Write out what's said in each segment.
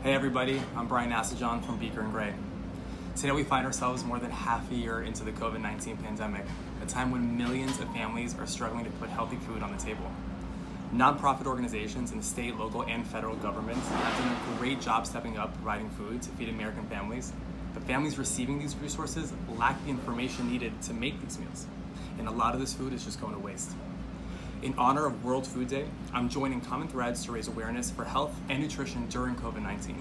Hey everybody, I'm Brian Nasajon from Beaker and Gray. Today we find ourselves more than half a year into the COVID-19 pandemic, a time when millions of families are struggling to put healthy food on the table. Nonprofit organizations in the state, local, and federal governments have done a great job stepping up providing food to feed American families, but families receiving these resources lack the information needed to make these meals, and a lot of this food is just going to waste. In honor of World Food Day, I'm joining Common Threads to raise awareness for health and nutrition during COVID-19.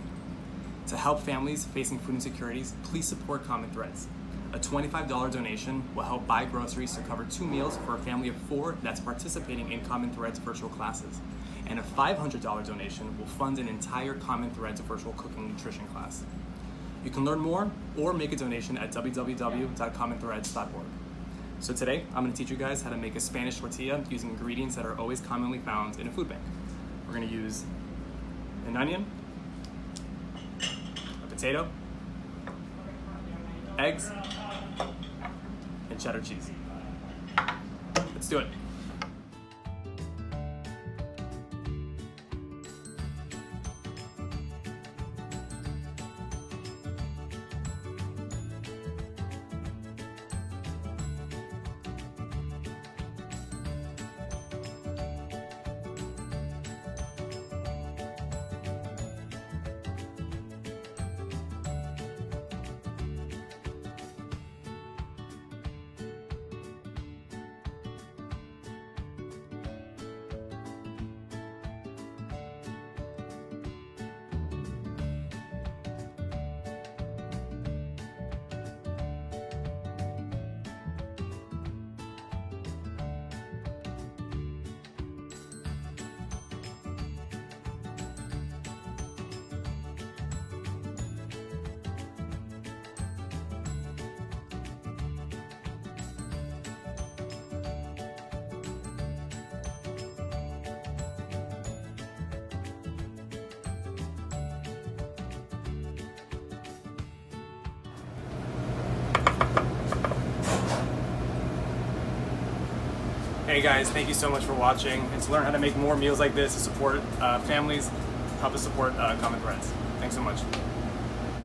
To help families facing food insecurities, please support Common Threads. A $25 donation will help buy groceries to cover 2 meals for a family of 4 that's participating in Common Threads virtual classes. And a $500 donation will fund an entire Common Threads virtual cooking nutrition class. You can learn more or make a donation at www.commonthreads.org. So today, I'm going to teach you guys how to make a Spanish tortilla using ingredients that are always commonly found in a food bank. We're going to use an onion, a potato, eggs, and cheddar cheese. Let's do it. Hey guys, thank you so much for watching, and to learn how to make more meals like this to support families, help us support Common Threads. Thanks so much.